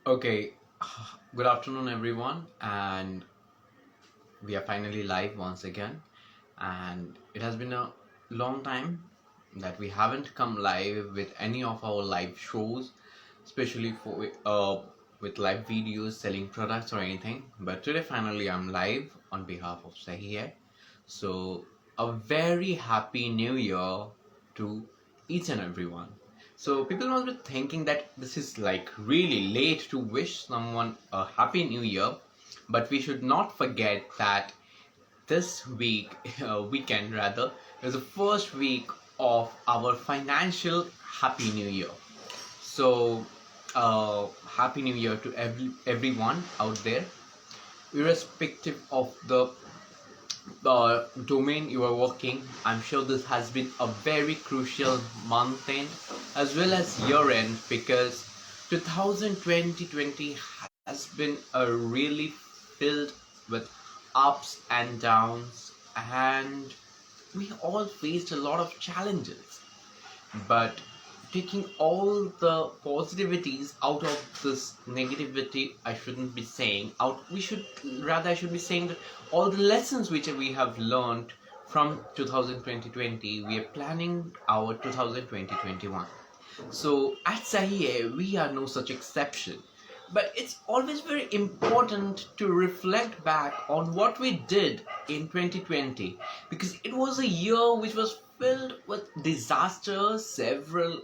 Okay, good afternoon, everyone, and we are finally live once again. And it has been a long time that we haven't come live with any of our live shows, especially for with live videos selling products or anything. But today, finally, I'm live on behalf of SaahiHain. So, a very happy new year to each and everyone. So, people must be thinking that this is like really late to wish someone a happy new year, but we should not forget that this week, weekend rather, is the first week of our financial happy new year. So, happy new year to everyone out there, irrespective of the domain you are working. I'm sure this has been a very crucial month end as well as year end, because 2020 has been a really filled with ups and downs, and we all faced a lot of challenges. But taking all the positivities out of this negativity, I shouldn't be saying out, we should rather, I should be saying that all the lessons which we have learned from 2020, we are planning our 2021. So at SaahiHain, we are no such exception. But it's always very important to reflect back on what we did in 2020, because it was a year which was filled with disasters, several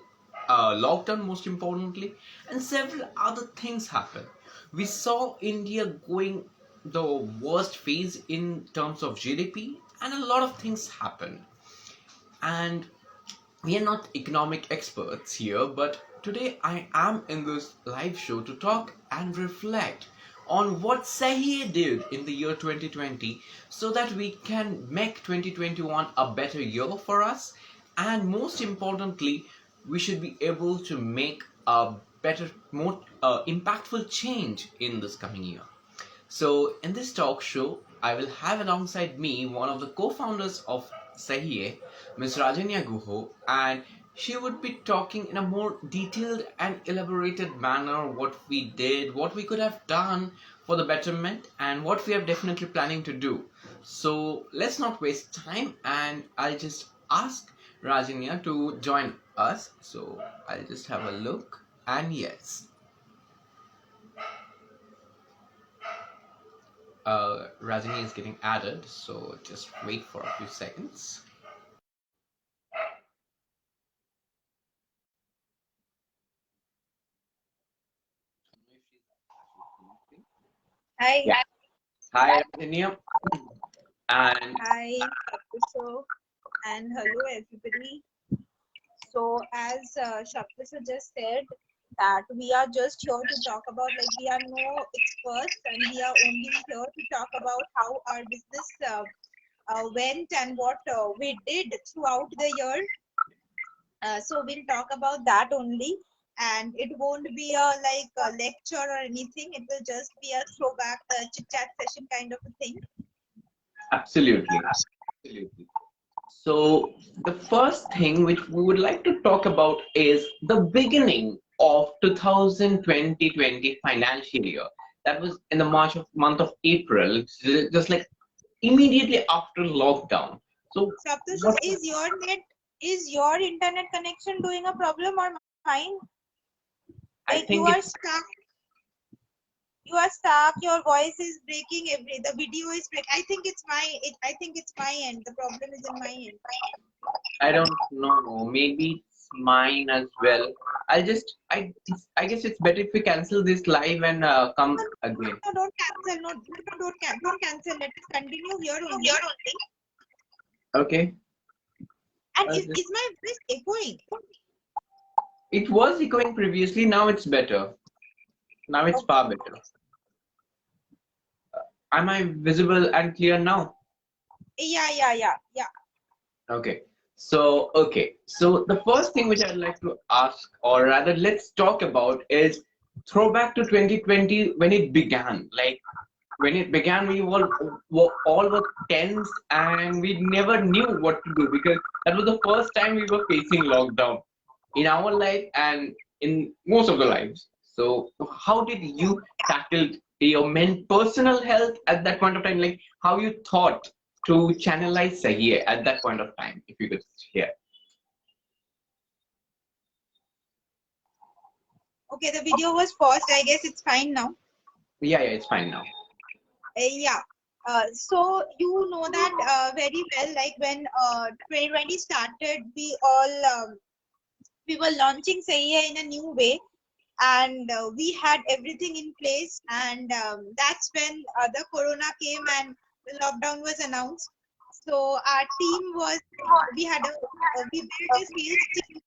lockdown most importantly, and several other things happened. We saw India going the worst phase in terms of GDP, and a lot of things happened. And we are not economic experts here, but today I am in this live show to talk and reflect on what Sahi did in the year 2020, so that we can make 2021 a better year for us, and most importantly, we should be able to make a better, more impactful change in this coming year. So, in this talk show, I will have alongside me one of the co-founders of SaahiHain, Ms. Rajanya Guho, and she would be talking in a more detailed and elaborated manner what we did, what we could have done for the betterment, and what we are definitely planning to do. So, let's not waste time, and I'll just ask Rajanya to join us. So, I'll just have a look, and yes. Rajini is getting added, so just wait for a few seconds. Hi. Yeah. Hi, Rajini. And Hi, Shaptisha, and hello everybody. So as Shaptisha just said, that we are just here to talk about, like, we are no experts, and we are only here to talk about how our business went and what we did throughout the year. So we'll talk about that only, and it won't be a lecture or anything. It will just be a throwback, chit chat session kind of a thing. absolutely. Absolutely. So, the first thing which we would like to talk about is the beginning of 2020 financial year. That was in the month of April, just like immediately after lockdown. So, Saptush, what is your internet connection doing a problem or mine? I Like, you think are it's stuck. You are stuck. Your voice is breaking. The video is breaking. I think it's my end. The problem is in my end. I don't know. Maybe it's mine as well. I guess it's better if we cancel this live and come again. No, don't cancel. No, don't cancel. Let us continue here only. Okay. And Uh, is my voice echoing? it was echoing previously. Now it's better. Now it's Okay. far better. Am I visible and clear now? Yeah. Okay. So the first thing which I'd like to ask, or rather, let's talk about is throwback to 2020 when it began. Like when it began, all were tense and we never knew what to do, because that was the first time we were facing lockdown in our life and in most of the lives. So how did you tackle your personal health at that point of time? Like how you thought to channelize SaahiHain at that point of time, if you could share. Okay, the video was paused. I guess it's fine now. Yeah, it's fine now. Yeah. So you know that very well. Like when 2020 started, we were launching SaahiHain in a new way, and we had everything in place. And that's when the corona came and the lockdown was announced. So our team was we built a sales team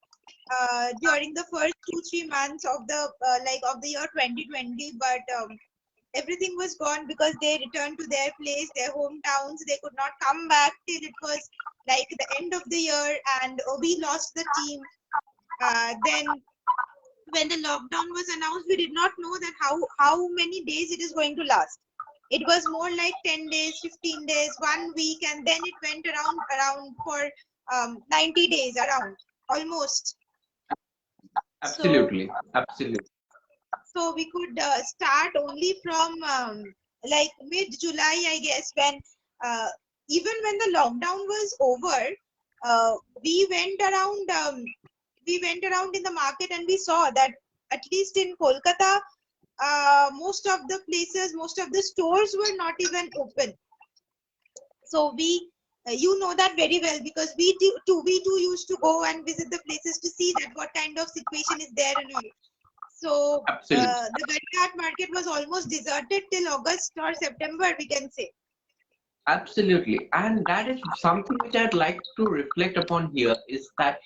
during the first 2-3 months of the year 2020, but everything was gone because they returned to their place, their hometowns. They could not come back till it was like the end of the year, and we lost the team. Then when the lockdown was announced, we did not know that how many days it is going to last. It was more like 10 days, 15 days, 1 week, and then it went around for 90 days around almost. Absolutely. Absolutely. So we could start only from like mid-July, I guess, when even when the lockdown was over, we went around in the market, and we saw that at least in Kolkata, most of the places, most of the stores were not even open. So you know that very well, because we too used to go and visit the places to see that what kind of situation is there and all. So the Gandhihat market was almost deserted till August or September, we can say. Absolutely. And that is something which I'd like to reflect upon here, is that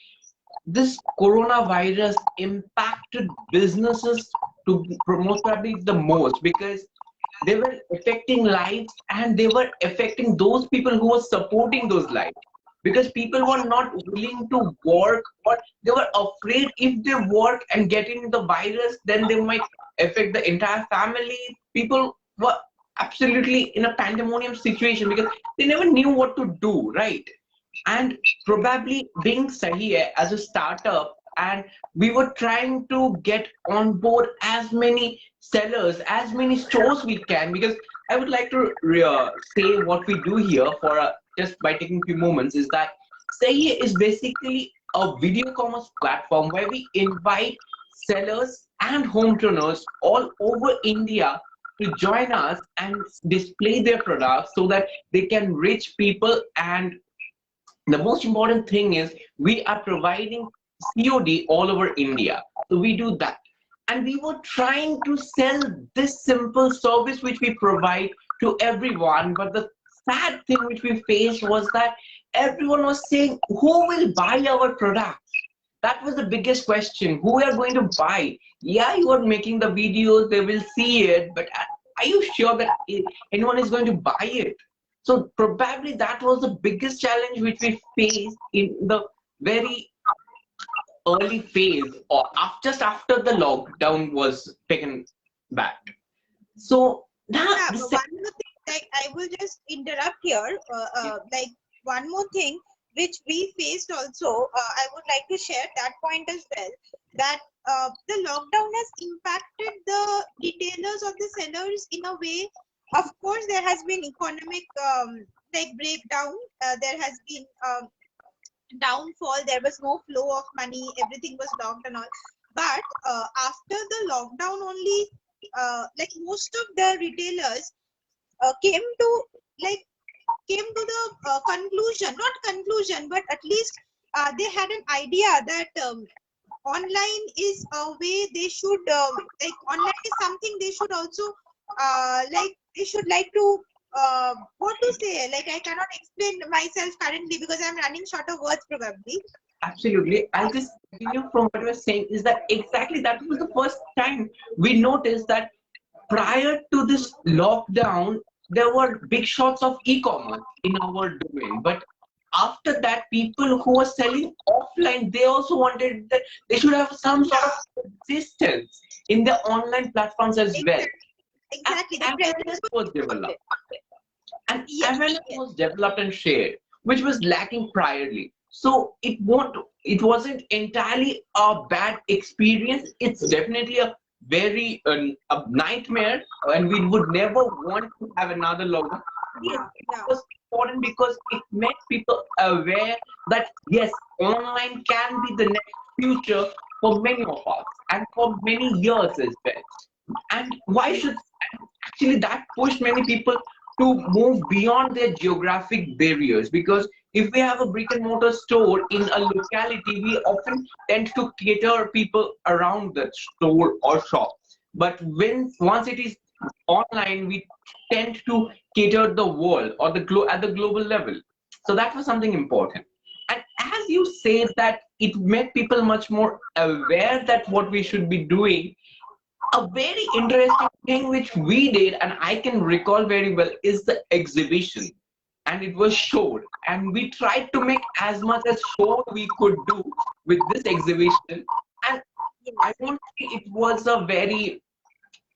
this coronavirus impacted businesses to most probably the most, because they were affecting lives and they were affecting those people who were supporting those lives, because people were not willing to work, or they were afraid if they work and getting the virus, then they might affect the entire family. People were absolutely in a pandemonium situation because they never knew what to do, right? And probably being SaahiHain as a startup, and we were trying to get on board as many sellers, as many stores we can, because I would like to say what we do here for just by taking a few moments, is that SaahiHain is basically a video commerce platform where we invite sellers and homepreneurs all over India to join us and display their products so that they can reach people. And the most important thing is we are providing COD all over India. So we do that. And we were trying to sell this simple service which we provide to everyone. But the sad thing which we faced was that everyone was saying, who will buy our products? That was the biggest question. Who are going to buy? Yeah, you are making the videos, they will see it, but are you sure that anyone is going to buy it? So probably that was the biggest challenge which we faced in the very early phase, or just after the lockdown was taken back. So now, Yeah, but one more thing, like I will just interrupt here. Like one more thing which we faced also, I would like to share that point as well. That the lockdown has impacted the retailers or the sellers in a way. Of course, there has been economic like breakdown. There has been downfall. There was no flow of money. Everything was locked and all. But after the lockdown, only like most of the retailers came to the conclusion, not conclusion, but at least they had an idea that online is a way they should like online is something they should also like they should like to what to say, like I cannot explain myself currently because I'm running short of words probably. absolutely. I'll just continue from what you were saying, is that exactly that was the first time we noticed that prior to this lockdown, there were big shots of e-commerce in our domain. But after that, people who were selling offline, they also wanted that they should have some sort of existence in the online platforms as well. Exactly. And The awareness was developed. And yes, awareness yes. was developed and shared, which was lacking priorly. So it wasn't entirely a bad experience. It's definitely a very a nightmare, and we would never want to have another lockdown. Yeah, It yeah, was important because it made people aware that yes, online can be the next future for many of us and for many years as well. And why should actually that push many people to move beyond their geographic barriers? Because if we have a brick and mortar store in a locality, we often tend to cater people around the store or shop. But when once it is online, we tend to cater the world or at the global level. So that was something important. And as you say that it made people much more aware that what we should be doing, a very interesting thing which we did and I can recall very well is the exhibition. And it was showed, and we tried to make as much as show we could do with this exhibition. And I yes, won't say it was a very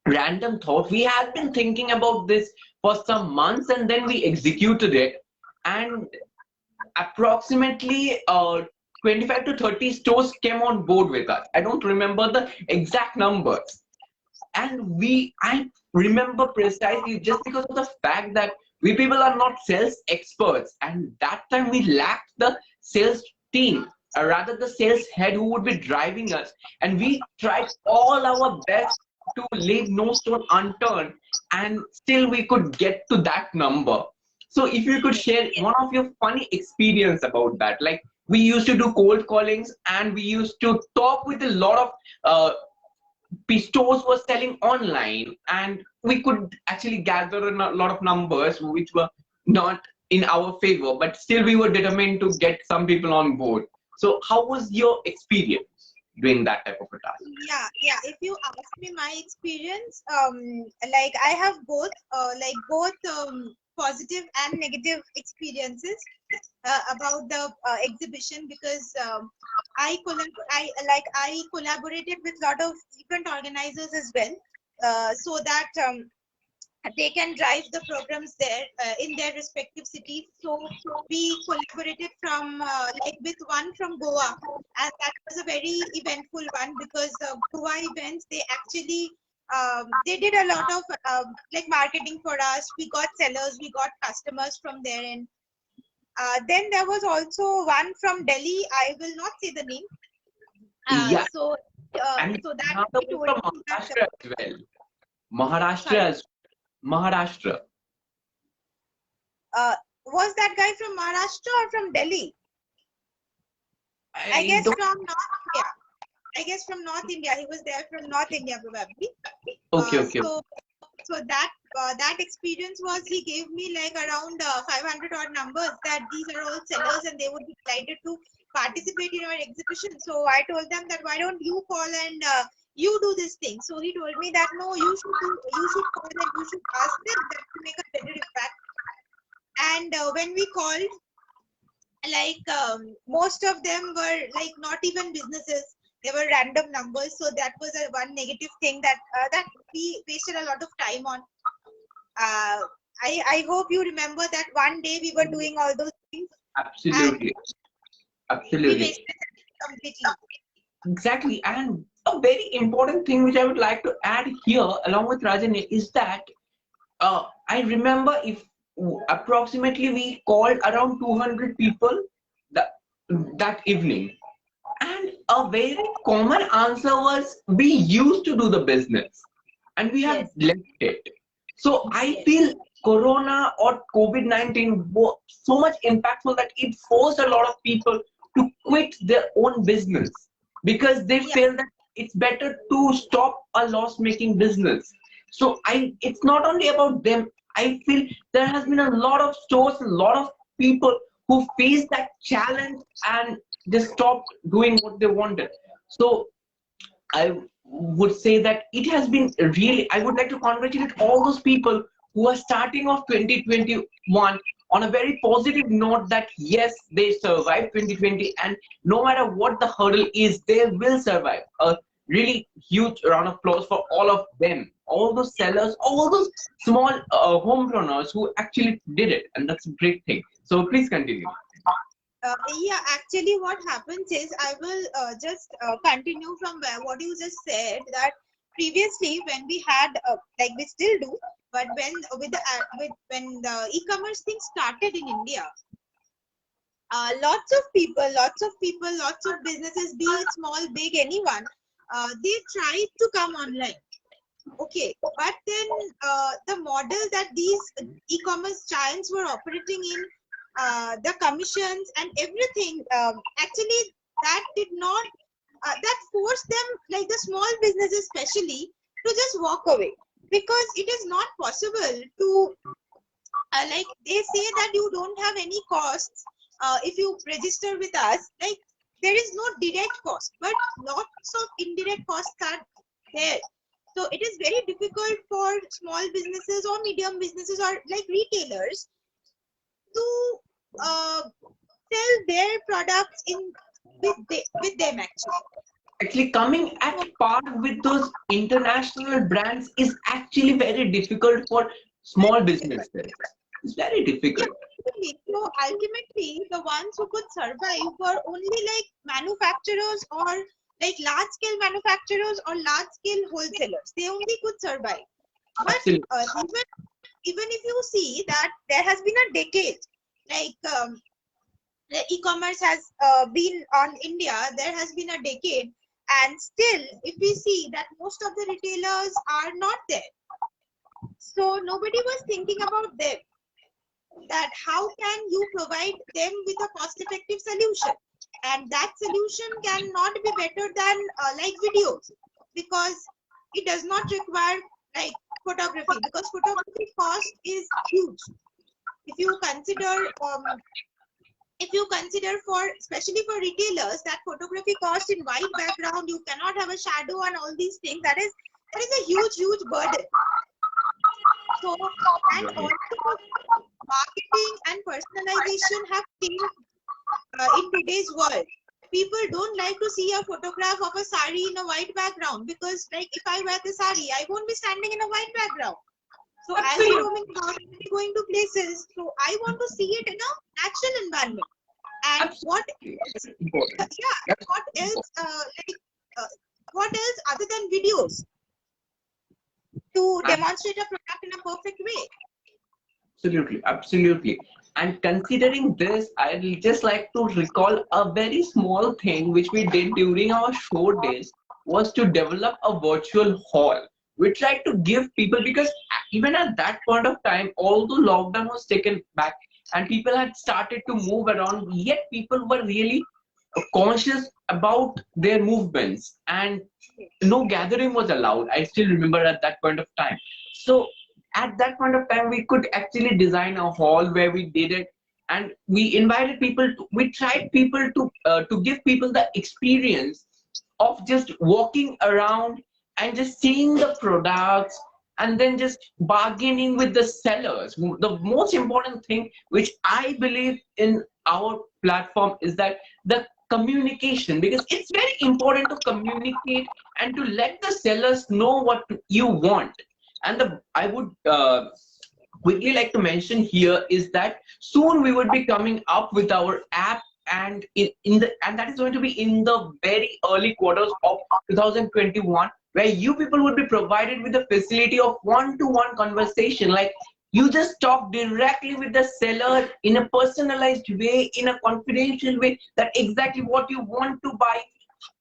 random thought. We had been thinking about this for some months and then we executed it. And approximately 25 to 30 stores came on board with us. I don't remember the exact numbers. And I remember precisely just because of the fact that we people are not sales experts, and that time we lacked the sales team, or rather the sales head who would be driving us, and we tried all our best to leave no stone unturned, and still we could get to that number. So if you could share one of your funny experience about that, like we used to do cold callings and we used to talk with a lot of stores were selling online, and we could actually gather a lot of numbers which were not in our favor, but still we were determined to get some people on board. So how was your experience doing that type of a task? yeah, yeah. If you ask me my experience, like I have both positive and negative experiences about the exhibition, because I collaborated with a lot of event organizers as well, so that they can drive the programs there in their respective cities. So we collaborated from with one from Goa, and that was a very eventful one, because Goa events, they actually they did a lot of marketing for us. We got sellers, we got customers from there, and then there was also one from Delhi. I will not say the name. Yeah, and So that another he one told from me that. Maharashtra as well. Maharashtra Sorry, as Maharashtra. was that guy from Maharashtra or from Delhi? I I guess don't. from North India. I guess from North India. He was there from North India probably. Okay, okay. So that experience was, he gave me like around 500 odd numbers, that these are all sellers and they would be delighted to participate in our exhibition. So I told them that why don't you call and you do this thing. So he told me that no, you should call and you should ask them, that to make a better impact. And when we called, most of them were like not even businesses, they were random numbers. So that was a one negative thing that we wasted a lot of time on. I hope you remember that one day we were doing all those things and Absolutely, we absolutely. wasted it completely. Exactly. And a very important thing which I would like to add here, along with Rajani, is that I remember if approximately we called around 200 people that, that evening. And a very common answer was we used to do the business and we have Yes, left it. So I yes, feel Corona or COVID-19 was so much impactful that it forced a lot of people to quit their own business because they yeah, feel that it's better to stop a loss-making business. So it's not only about them. I feel there has been a lot of stores, a lot of people who faced that challenge and just stopped doing what they wanted. So I would say that it has been really, I would like to congratulate all those people who are starting off 2021 on a very positive note that yes, they survived 2020 and no matter what the hurdle is, they will survive. A really huge round of applause for all of them, all those sellers, all those small homepreneurs who actually did it. And that's a great thing. So please continue. yeah. Actually, what happens is, I will just continue from what you just said. That previously when we had like we still do, but when when the e-commerce thing started in India, lots of people, lots of businesses, be it small, big, anyone, they tried to come online. Okay, but then the model that these e-commerce giants were operating in, the commissions and everything, actually that did not, that forced them, like the small businesses especially, to just walk away, because it is not possible to, like they say that you don't have any costs if you register with us, like there is no direct cost, but lots of indirect costs are there. So it is very difficult for small businesses or medium businesses or like retailers to sell their products in with them actually. Actually, coming at par with those international brands is actually very difficult for small businesses. It's very Yeah, difficult. actually. So ultimately, the ones who could survive were only like manufacturers or like large scale manufacturers or large scale wholesalers. They only could survive. But Absolutely. Even if you see that there has been a decade, like the e-commerce has been on India, there has been a decade, and still, if we see that most of the retailers are not there, so nobody was thinking about them, that how can you provide them with a cost-effective solution, and that solution cannot be better than like videos, because it does not require like photography, because photography cost is huge. If you consider for, especially for retailers, that photography cost in white background, you cannot have a shadow and all these things, that is a huge burden. So, and also marketing and personalization have changed in today's world. People don't like to see a photograph of a sari in a white background, because like if I wear the sari, I won't be standing in a white background. So I'll be roaming around, going to places. So I want to see it in a natural environment. And what else? Yeah, what else? What else other than videos to demonstrate a product in a perfect way? Absolutely, absolutely. And considering this, I'd just like to recall a very small thing which we did during our show days, was to develop a virtual hall. We tried to give people, because even at that point of time, although lockdown was taken back and people had started to move around, yet people were really conscious about their movements, and no gathering was allowed. I still remember at that point of time. So at that point of time, we could actually design a hall where we did it, and we invited people to, we tried people to give people the experience of just walking around and just seeing the products, and then just bargaining with the sellers. The most important thing which I believe in our platform is that the communication, because it's very important to communicate and to let the sellers know what you want. And I would quickly like to mention here is that soon we would be coming up with our app, and and that is going to be in the very early quarters of 2021, where you people would be provided with the facility of one-to-one conversation. Like, you just talk directly with the seller in a personalized way, in a confidential way, that exactly what you want to buy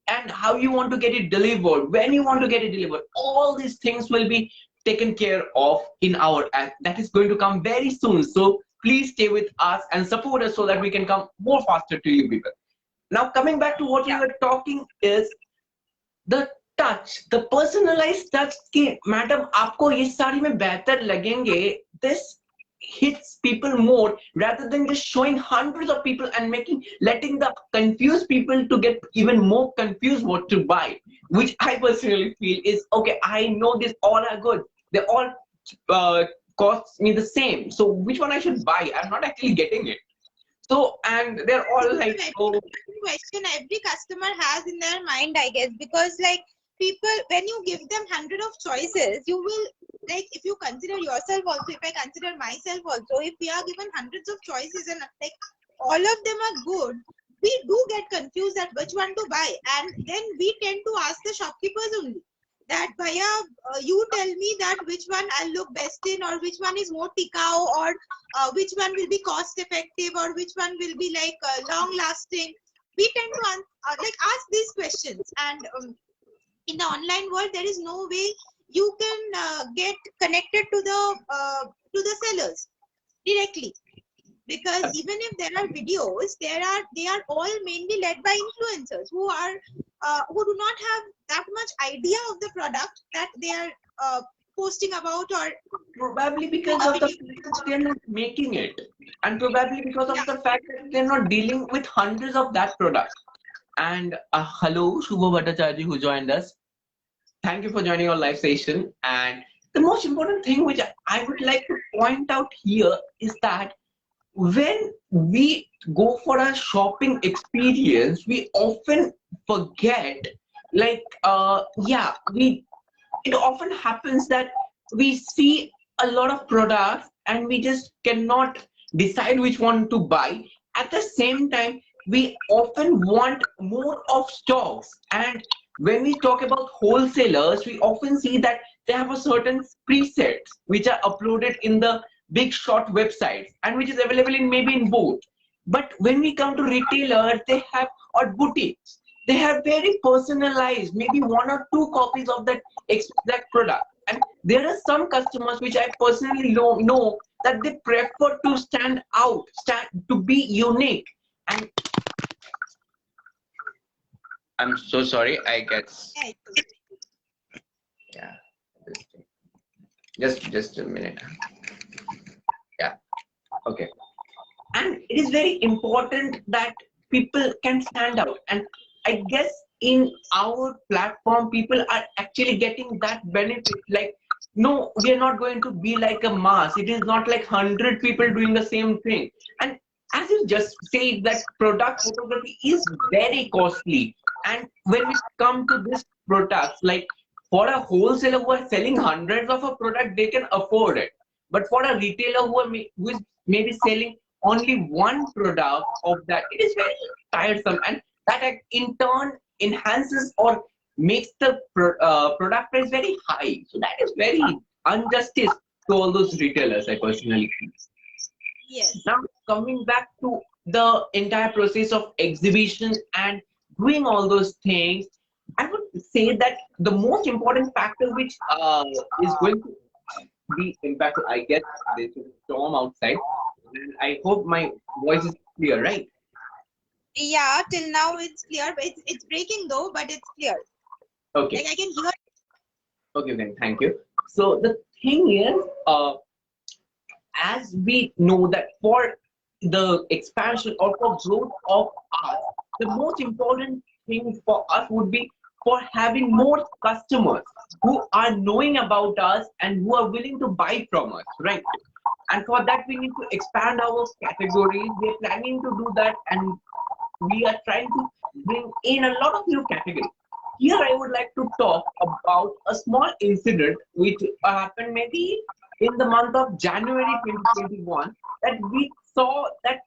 and how you want to get it delivered, when you want to get it delivered. All these things will be taken care of in our app. That is going to come very soon. So please stay with us and support us so that we can come more faster to you people. Now, coming back to what we were talking is the touch, the personalized touch. कि madam आपको ये साड़ी में बेहतर लगेंगे, this hits people more, rather than just showing hundreds of people and letting the confused people to get even more confused what to buy, which I personally feel is okay. I know this all are good, they all cost me the same, so which one I should buy? I'm not actually getting it. So, and they're all like, oh, question every customer has in their mind, I guess, because like people, when you give them 100 of choices, you will, like, if you consider yourself also, if I consider myself also, if we are given hundreds of choices and like all of them are good, we do get confused at which one to buy, and then we tend to ask the shopkeepers only that Bhaiya, you tell me that which one I'll look best in, or which one is more tikau, or which one will be cost effective, or which one will be like long lasting. We tend to ask these questions, and in the online world there is no way you can get connected to the sellers directly, because even if there are videos, they are all mainly led by influencers who do not have that much idea of the product that they are posting about, or Probably because of the fact that they're not making it, and probably because of the fact that they're not dealing with hundreds of that product. And hello, Shubha Bhattacharya, who joined us. Thank you for joining our live session. And the most important thing which I would like to point out here is that when we go for a shopping experience, we often forget, like, it often happens that we see a lot of products and we just cannot decide which one to buy. At the same time, we often want more of stocks. And when we talk about wholesalers, we often see that they have a certain presets which are uploaded in the big short websites and which is available in maybe in both. But when we come to retailers, they have, or boutiques, they have very personalized, maybe one or two copies of that exact product. And there are some customers which I personally know that they prefer to stand out, to be unique. And I'm so sorry, I guess. Yeah, just a minute. Yeah, okay. And it is very important that people can stand out. And I guess in our platform, people are actually getting that benefit. Like, no, we are not going to be like a mass. It is not like 100 people doing the same thing. And as you just said, that product photography is very costly. And when we come to this products, like for a wholesaler who are selling hundreds of a product, they can afford it. But for a retailer who is maybe selling only one product of that, it is very tiresome, and that in turn enhances or makes the product price very high. So that is very injustice to all those retailers, I personally think. Yes. Now coming back to the entire process of exhibition and doing all those things, I would say that the most important factor which is going to be impactful, I guess there's a storm outside, and I hope my voice is clear, right? Yeah, till now it's clear, but it's breaking though, but it's clear. Okay. Like I can hear. Okay, then thank you. So the thing is, as we know that for the expansion or for growth of us, the most important thing for us would be for having more customers who are knowing about us and who are willing to buy from us, right? And for that, we need to expand our categories. We are planning to do that, and we are trying to bring in a lot of new categories. Here, I would like to talk about a small incident which happened maybe in the month of January 2021, that we saw that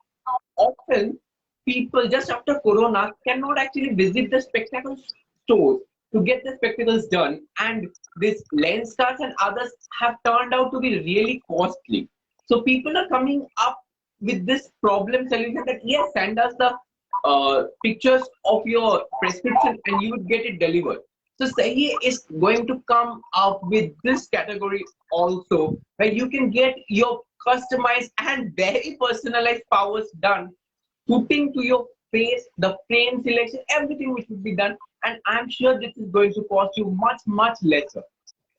often people just after Corona cannot actually visit the spectacle stores to get the spectacles done, and these lens cards and others have turned out to be really costly. So people are coming up with this problem solution that yes, send us the pictures of your prescription and you would get it delivered. So Sahi is going to come up with this category also, where you can get your customized and very personalized powers done, putting to your face, the frame selection, everything which would be done. And I'm sure this is going to cost you much, much lesser.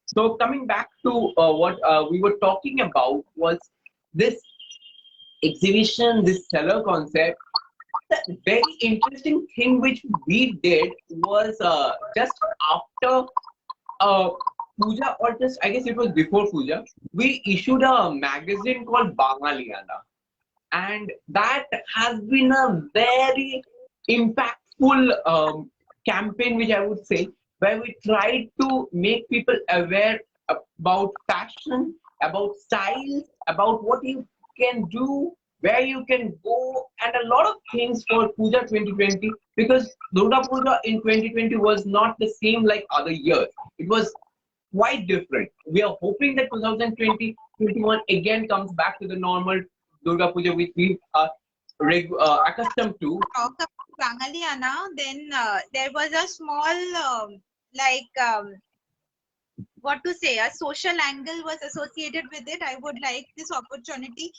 So coming back to what we were talking about was this exhibition, this seller concept. The very interesting thing which we did was just after Puja, or just I guess it was before Puja, we issued a magazine called Bangaliana. And that has been a very impactful campaign, which I would say, where we tried to make people aware about fashion, about styles, about what you can do where you can go, and a lot of things for Puja 2020, because Durga Puja in 2020 was not the same like other years. It was quite different. We are hoping that 2020-21 again comes back to the normal Durga Puja which we are accustomed to. Talk about Bangaliana, then there was a small, like, what to say, a social angle was associated with it. I would like this opportunity,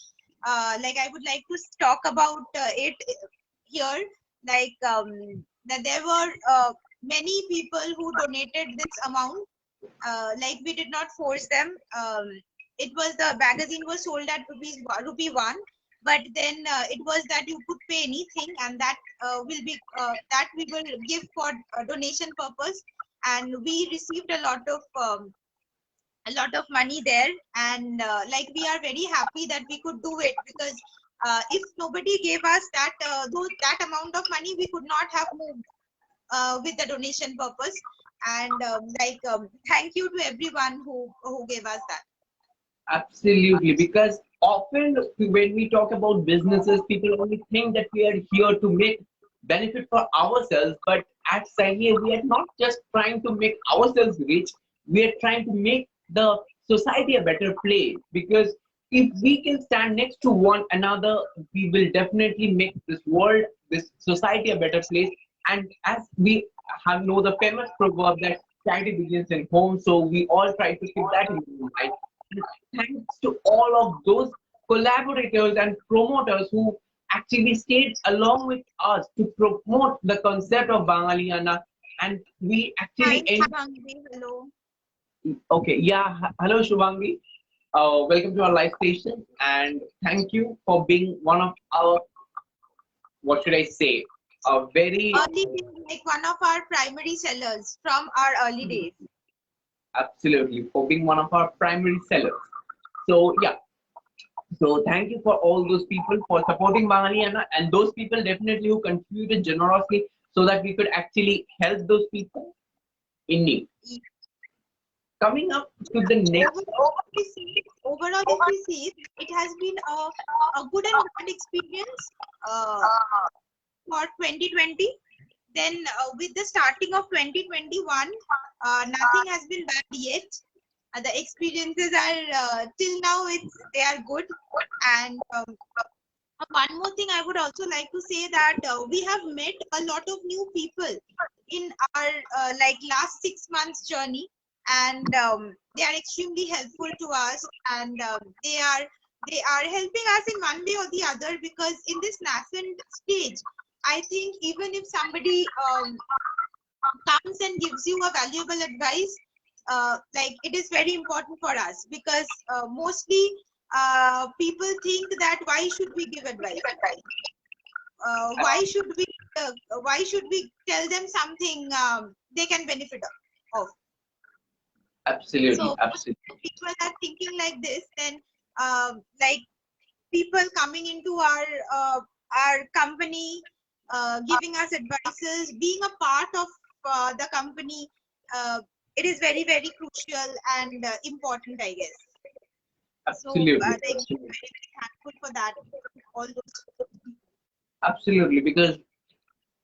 like, I would like to talk about it here. Like, that there were many people who donated this amount. Like, we did not force them. It was, the magazine was sold at rupee 1, but then it was that you could pay anything, and that will be that we will give for donation purpose. And we received a lot of money there, and like, we are very happy that we could do it, because if nobody gave us that amount of money, we could not have moved with the donation purpose. And thank you to everyone who gave us that. Absolutely, because often when we talk about businesses, people only think that we are here to make benefit for ourselves. But at SaahiHain, we are not just trying to make ourselves rich, we are trying to make the society a better place. Because if we can stand next to one another, we will definitely make this world, this society a better place. And as we have know the famous proverb that charity begins in home, so we all try to keep that in mind. Thanks to all of those collaborators and promoters who actually stayed along with us to promote the concept of Bangaliana, and we Hi, actually Shubhangi. Hello. okay, yeah, hello Shubhangi, welcome to our live station, and thank you for being one of our, what should I say, a very Early days, like one of our primary sellers from our early days. absolutely for being one of our primary sellers. So yeah, so thank you for all those people for supporting Bangaliana, and those people definitely who contributed generously so that we could actually help those people in need. Coming up to the next, Overall, if we see, it has been a good and bad experience uh, for 2020. Then with the starting of 2021, nothing has been bad yet. The experiences are till now they are good. And one more thing I would also like to say that we have met a lot of new people in our like last 6 months journey, and they are extremely helpful to us, and they are helping us in one way or the other, because in this nascent stage, I think even if somebody comes and gives you a valuable advice, like, it is very important for us, because mostly people think that why should we give advice? Why should we tell them something they can benefit of? absolutely, So absolutely, people are thinking like this, then like, people coming into our company, giving us advices, being a part of the company, uh, it is very, very crucial and important, I guess. So absolutely, like, absolutely. very, very thankful for that. All those. Absolutely, because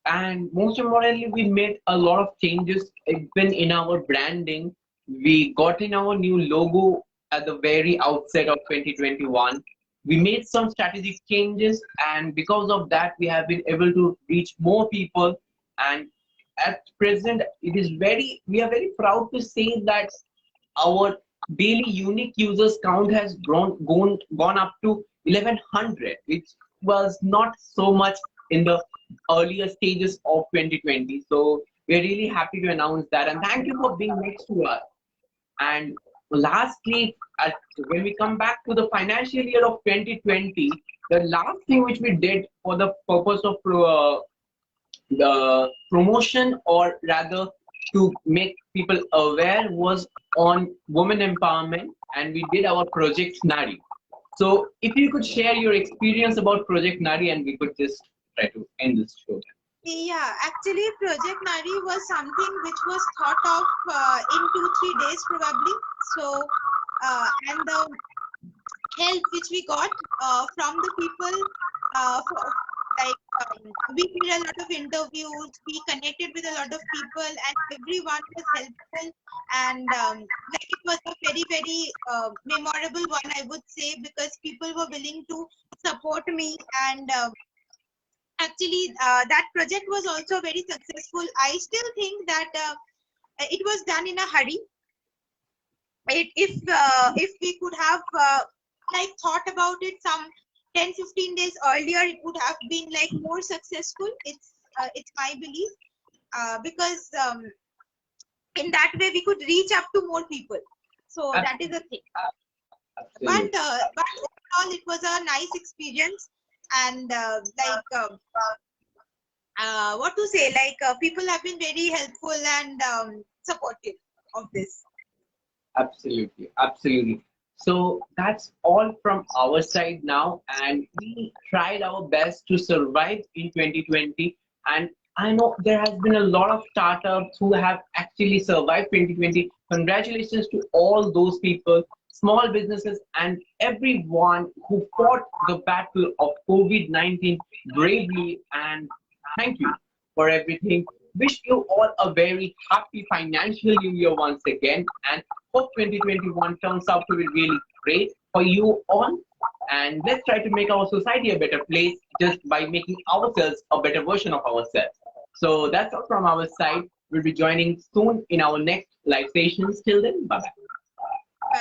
and most importantly, we made a lot of changes even in our branding. We got in our new logo at the very outset of 2021. We made some strategic changes, and because of that, we have been able to reach more people. And at present, we are very proud to say that our daily unique users count has gone up to 1100, which was not so much in the earlier stages of 2020. So we're really happy to announce that, and thank you for being next to us. And lastly, when we come back to the financial year of 2020, the last thing which we did for the purpose of the promotion, or rather to make people aware, was on women empowerment, and we did our project Nari. So if you could share your experience about project Nari, and we could just try to end this show. Yeah, actually, Project Nari was something which was thought of in 2-3 days probably. So, and help which we got from the people. We did a lot of interviews, we connected with a lot of people, and everyone was helpful. And like it was a very, very memorable one, I would say, because people were willing to support me. And actually, that project was also very successful. I still think that it was done in a hurry. If we could have like thought about it some 10-15 days earlier, it would have been like more successful. It's my belief, because in that way we could reach up to more people. So that is the thing. But overall it was a nice experience. And what to say, like people have been very helpful and supportive of this. Absolutely, absolutely. So that's all from our side now, and we tried our best to survive in 2020. And I know there has been a lot of startups who have actually survived 2020. Congratulations to all those people, small businesses, and everyone who fought the battle of COVID-19 bravely. And thank you for everything. Wish you all a very happy financial new year once again, and hope 2021 turns out to be really great for you all. And let's try to make our society a better place just by making ourselves a better version of ourselves. So that's all from our side. We'll be joining soon in our next live sessions. Till then, bye bye.